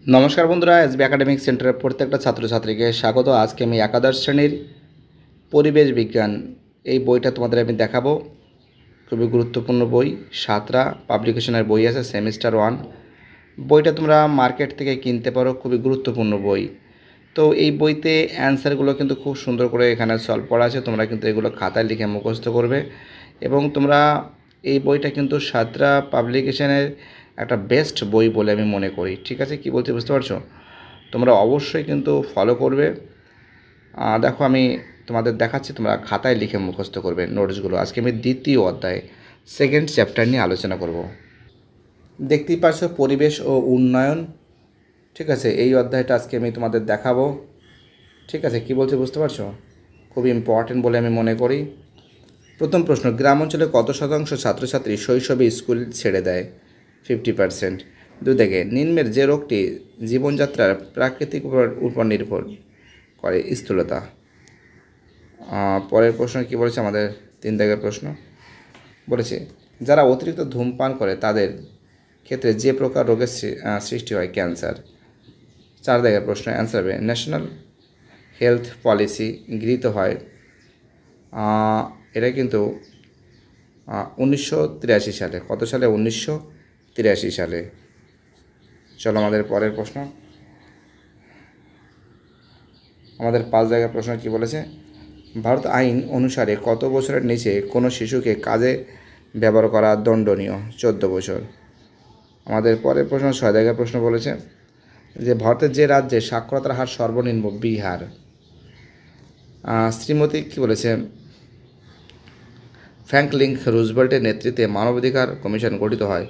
নমস্কার বন্ধুরা, SB academic সেন্টারের প্রত্যেকটা ছাত্রছাত্রীকে স্বাগত। আজকে আমি একাদশ শ্রেণীর পরিবেশ বিজ্ঞান এই বইটা তোমাদের আমি দেখাবো। খুবই গুরুত্বপূর্ণ বই, সাতরা পাবলিকেশনের বই আছে, সেমিস্টার 1 বইটা তোমরা মার্কেট থেকে কিনতে পারো। খুবই গুরুত্বপূর্ণ বই। তো এই বইতে অ্যান্সারগুলো কিন্তু খুব সুন্দর করে এখানে সলভ করা আছে। তোমরা কিন্তু এগুলো খাতায় লিখে মুখস্থ করবে এবং তোমরা এই বইটা কিন্তু সাতরা পাবলিকেশনের একটা বেস্ট বই বলে আমি মনে করি। ঠিক আছে, কি বলছি বুঝতে পারছো? তোমরা অবশ্যই কিন্তু ফলো করবে। দেখো আমি তোমাদের দেখাচ্ছি, তোমরা খাতায় লিখে মুখস্থ করবে নোটসগুলো। আজকে আমি দ্বিতীয় অধ্যায় সেকেন্ড চ্যাপ্টার নিয়ে আলোচনা করব। দেখতেই পারছো পরিবেশ ও উন্নয়ন। ঠিক আছে, এই অধ্যায়টা আজকে আমি তোমাদের দেখাবো। ঠিক আছে, কি বলছি বুঝতে পারছো? খুব ইম্পর্টেন্ট বলে আমি মনে করি। প্রথম প্রশ্ন, গ্রাম অঞ্চলে কত শতাংশ ছাত্রছাত্রী শৈশবে স্কুল ছেড়ে দেয়? 50%। দুই দেখে, নিম্নের যে রোগটি জীবনযাত্রার প্রাকৃতিক উপর নির্ভর করে? স্থূলতা। পরের প্রশ্ন কি বলেছে আমাদের? 3 দাগের প্রশ্ন বলেছে, যারা অতিরিক্ত ধূমপান করে তাদের ক্ষেত্রে যে প্রকার রোগের সৃষ্টি হয়? ক্যান্সার। 4 দাগের প্রশ্ন অ্যান্সার হবে ন্যাশনাল হেলথ পলিসি গৃহীত হয়। এটা কিন্তু 1983 সালে। কত সালে? 1983 সালে। চলো আমাদের পরের প্রশ্ন। আমাদের 5 জায়গার প্রশ্ন কি বলেছে? ভারত আইন অনুসারে কত বছরের নিচে কোনো শিশুকে কাজে ব্যবহার করা দণ্ডনীয়? 14 বছর। আমাদের পরের প্রশ্ন 6 জায়গার প্রশ্ন বলেছে যে ভারতের যে রাজ্যে সাক্ষরতার হার সর্বনিম্ন? বিহার। শ্রীমতী কি বলেছে? ফ্র্যাঙ্কলিন রুজভেল্টের নেতৃত্বে মানবাধিকার কমিশন গঠিত হয়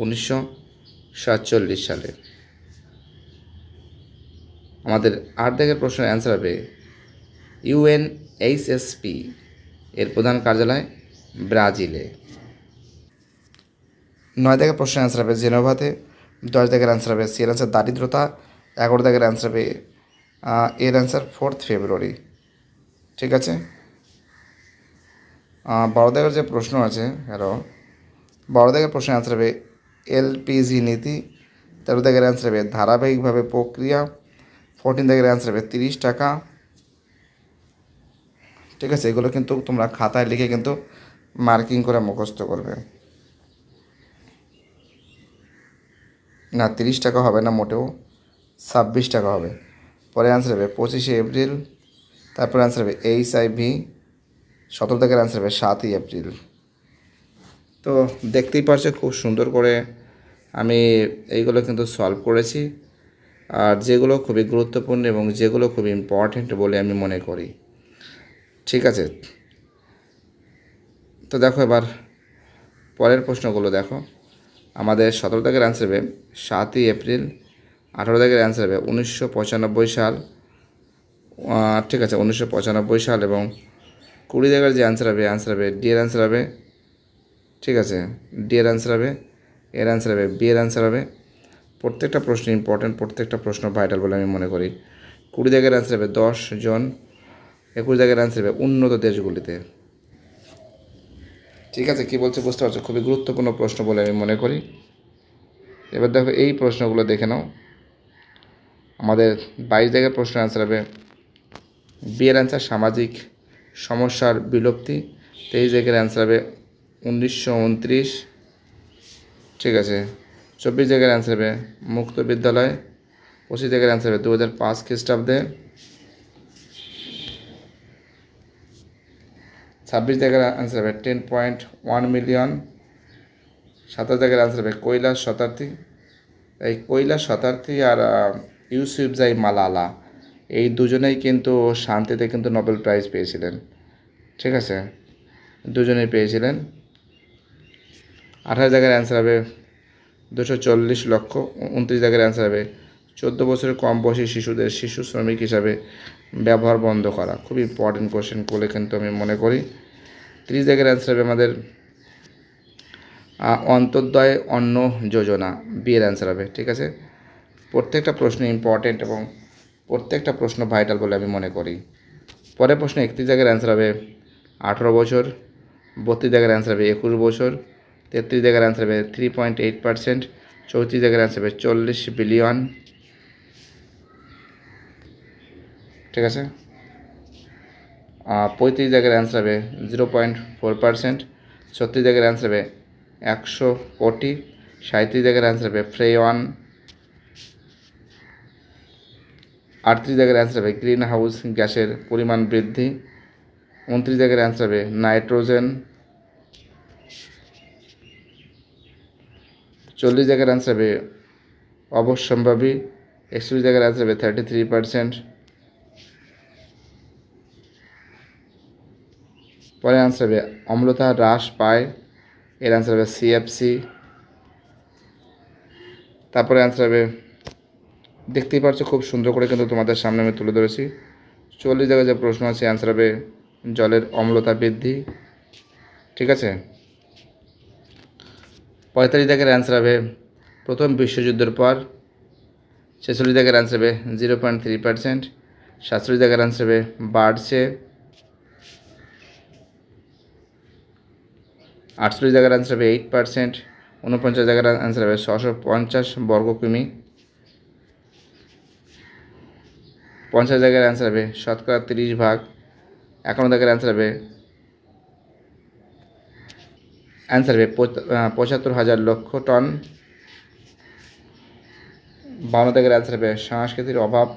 1947 সালে। আমাদের 8 দাগের প্রশ্নের অ্যান্সার হবে UNHSP এর প্রধান কার্যালয় ব্রাজিলে। 9 দাগের প্রশ্নের অ্যান্সার হবে জেনেভাতে। 10 দাগের অ্যান্সার হবে সি এর অ্যান্সার দারিদ্রতা। 11 দাগের অ্যান্সার হবে এর অ্যান্সার 4 ফেব্রুয়ারি। ঠিক আছে, 12 দাগের যে প্রশ্ন আছে, 12 দাগের প্রশ্নের অ্যান্সার হবে LPG নীতি। 13 দাগের অ্যান্সার হবে ধারাবাহিকভাবে প্রক্রিয়া। 14 দাগের অ্যান্সার হবে 30 টাকা। ঠিক আছে, এগুলো কিন্তু তোমরা খাতায় লিখে কিন্তু মার্কিং করে মুখস্থ করবে। না, 30 টাকা হবে না মোটেও, 26 টাকা হবে। পরে অ্যান্সার হবে 25 এপ্রিল। তারপরে অ্যান্সার হবে HIV। 17 দাগের অ্যান্সার হবে 7 এপ্রিল। তো দেখতেই পারছো খুব সুন্দর করে আমি এইগুলো কিন্তু সলভ করেছি, আর যেগুলো খুবই গুরুত্বপূর্ণ এবং যেগুলো খুব ইম্পর্ট্যান্ট বলে আমি মনে করি। ঠিক আছে, তো দেখো এবার পরের প্রশ্নগুলো দেখো। আমাদের 17 দাগের অ্যান্সার হবে 7 এপ্রিল। 18 দাগের অ্যান্সার হবে 1995 সাল। ঠিক আছে, 1995 সাল। এবং 20 দাগের যে অ্যান্সার হবে ডি এর অ্যান্সার হবে। ঠিক আছে, ডি এর অ্যান্সার হবে, এর অ্যান্সার হবে, বি এর অ্যান্সার হবে। প্রত্যেকটা প্রশ্ন ইম্পর্ট্যান্ট, প্রত্যেকটা প্রশ্ন ভাইটাল বলে আমি মনে করি। 20 দাগের অ্যান্সার হবে 10 জন। 21 দাগের অ্যান্সার হবে উন্নত দেশগুলিতে। ঠিক আছে, কী বলছে বুঝতে পারছো? খুবই গুরুত্বপূর্ণ প্রশ্ন বলে আমি মনে করি। এবার দেখো এই প্রশ্নগুলো দেখে নাও। আমাদের 22 দাগের প্রশ্ন অ্যান্সার হবে বি এর অ্যান্সার সামাজিক সমস্যার বিলুপ্তি। 23 দাগের অ্যান্সার হবে 1929। ঠিক আছে, 24 জায়গার অ্যান্সার হবে মুক্ত বিদ্যালয়। 25 জায়গার অ্যান্সার হবে 2005 খ্রিস্টাব্দে। 26 জায়গার অ্যান্সার হবে 10.1 মিলিয়ন। 27 জায়গার অ্যান্সার হবে কৈলাস শতার্থী। এই কৈলাস শতার্থী আর ইউসুফজাই মালালা এই দুজনেই কিন্তু শান্তিতে কিন্তু নোবেল প্রাইজ পেয়েছিলেন। ঠিক আছে, দুজনেই পেয়েছিলেন। 28 জায়গার অ্যান্সার হবে 240 লক্ষ। 29 জায়গার অ্যান্সার হবে 14 বছরের কম বয়সী শিশুদের শিশু শ্রমিক হিসাবে ব্যবহার বন্ধ করা। খুব ইম্পর্টেন্ট কোশ্চেন বলে কিন্তু আমি মনে করি। 30 জায়গার অ্যান্সার হবে আমাদের অন্তর্দয় অন্ন যোজনা। বি এর অ্যান্সার হবে। ঠিক আছে, প্রত্যেকটা প্রশ্ন ইম্পর্টেন্ট এবং প্রত্যেকটা প্রশ্ন ভাইটাল বলে আমি মনে করি। পরের প্রশ্ন 31 জায়গার অ্যান্সার হবে 18 বছর। 32 জায়গার অ্যান্সার হবে 21 বছর। 33 জায়গার অ্যান্সার হবে 3.8%। 34 জায়গার অ্যান্সার হবে 40 বিলিয়ন। ঠিক আছে। 35 দাগের অ্যান্সার হবে 0.4%, 36 দাগের অ্যান্সার হবে 100 কোটি, 37 দাগের অ্যান্সার হবে ফ্রেওয়ান, 38 দাগের অ্যান্সার হবে গ্রিন হাউস গ্যাসের পরিমাণ বৃদ্ধি, 29 দাগের অ্যান্সার হবে নাইট্রোজেন, 40 দাগের অ্যান্সার হবে অবশ্যম্ভাবী, 41 দাগের অ্যান্সার হবে 33%। পরে অ্যান্সার হবে অম্লতা হ্রাস পায়, এর অ্যান্সার হবে সিএফসি। তারপরে অ্যান্সার হবে, দেখতেই পাচ্ছ খুব সুন্দর করে কিন্তু তোমাদের সামনে আমি তুলে ধরেছি। 40 জায়গায় যে প্রশ্ন আছে অ্যান্সার হবে জলের অম্লতা বৃদ্ধি। ঠিক আছে। 45 দাগের অ্যান্সার হবে প্রথম বিশ্বযুদ্ধের পর, 46 দাগের অ্যান্সার হবে 0.3%, 47 দাগের অ্যান্সার হবে বাড়ছে, 48 জায়গার অ্যান্সার হবে 8%, 49 জায়গার অ্যান্সার হবে 650 বর্গ কিমি, 50 জায়গার অ্যান্সার হবে 30%, 51 জায়গার অ্যান্সার হবে 75,000 লক্ষ টন, 52 জায়গার অ্যান্সার হবে সংস্কৃতির অভাব,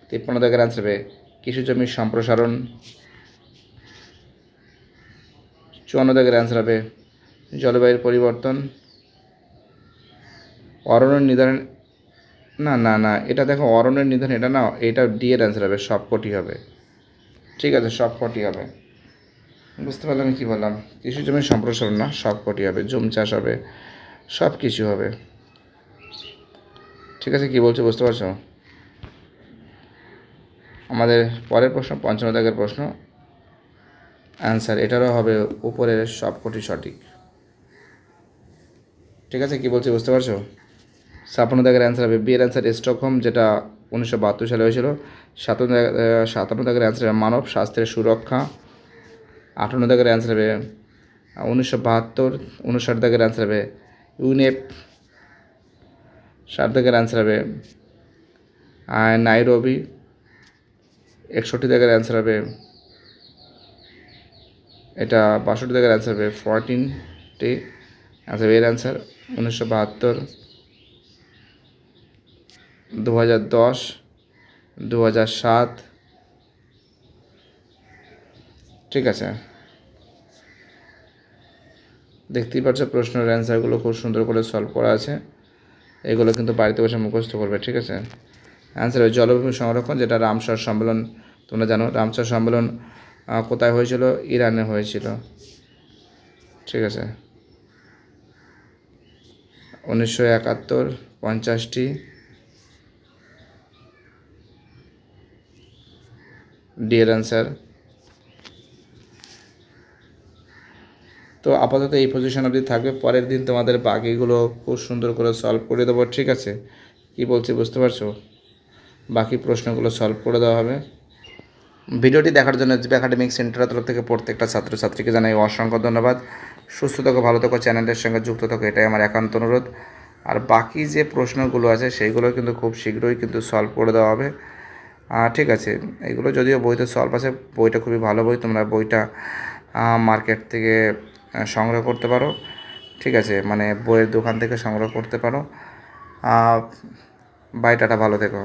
53 জায়গার অ্যান্সার হবে কৃষি জমির সম্প্রসারণ, 54 জায়গার অ্যান্সার হবে জলবায়ুর পরিবর্তন, অরণ্য নিধন, না এটা দেখো অরণ্যের নিধন, এটা না, এটা ডি এর অ্যান্সার হবে, সবকটি হবে। ঠিক আছে, সবকটি হবে। বুঝতে পারলাম আমি কী বললাম? কৃষি জমির সম্প্রসারণ না, সবকটি হবে, জুম চাষ হবে, সব কিছু হবে। ঠিক আছে, কী বলছো বুঝতে পারছো? আমাদের পরের প্রশ্ন 55 দাগের প্রশ্ন, অ্যান্সার এটারও হবে উপরের সবকটি সঠিক। ঠিক আছে, কী বলছি বুঝতে পারছো? 56 দাগের অ্যান্সার হবে বি এর অ্যান্সার স্টকহোম, যেটা 1972 সালে হয়েছিল। 57 দাগের অ্যান্সার হবে মানব স্বাস্থ্যের সুরক্ষা। 58 দাগের অ্যান্সার হবে 1972। 59 দাগের অ্যান্সার হবে ইউনেপ। 60 দাগের অ্যান্সার হবে নাইরোবি। 61 দাগের অ্যান্সার হবে এটা, 62 দাগের অ্যান্সার হবে 14টি। অ্যান্সার এর অ্যান্সার 1972, 2010, 2007। ঠিক আছে, দেখতেই পাচ্ছ প্রশ্নের অ্যান্সারগুলো খুব সুন্দর করে সলভ করা আছে। এগুলো কিন্তু বাড়িতে বসে মুখস্থ করবে। ঠিক আছে। অ্যান্সার হবে জলভূমি সংরক্ষণ, যেটা রামসার সম্মেলন, তোমরা জানো রামসার সম্মেলন কোথায় হয়েছিল? ইরানে হয়েছিল। ঠিক আছে, 1971, 50টি। ডি এর অ্যান্সার। তো আপাতত এই পজিশন অবধি থাকবে, পরের দিন তোমাদের বাকিগুলো খুব সুন্দর করে সলভ করে দেবো। ঠিক আছে, কি বলছি বুঝতে পারছো? বাকি প্রশ্নগুলো সলভ করে দেওয়া হবে। ভিডিওটি দেখার জন্য জিপি একাডেমিক সেন্টারের তরফ থেকে প্রত্যেকটা ছাত্রছাত্রীকে জানাই অসংখ্য ধন্যবাদ। সুস্থ থাকো, ভালো থাকো, চ্যানেলের সঙ্গে যুক্ত থাকো, এটাই আমার একান্ত অনুরোধ। আর বাকি যে প্রশ্নগুলো আছে সেইগুলো কিন্তু খুব শীঘ্রই কিন্তু সলভ করে দেওয়া হবে। ঠিক আছে, এগুলো যদিও বইতে সলভ আছে, বইটা খুবই ভালো বই, তোমরা বইটা মার্কেট থেকে সংগ্রহ করতে পারো। ঠিক আছে, মানে বইয়ের দোকান থেকে সংগ্রহ করতে পারো। বাই, টাটা, ভালো থেকো।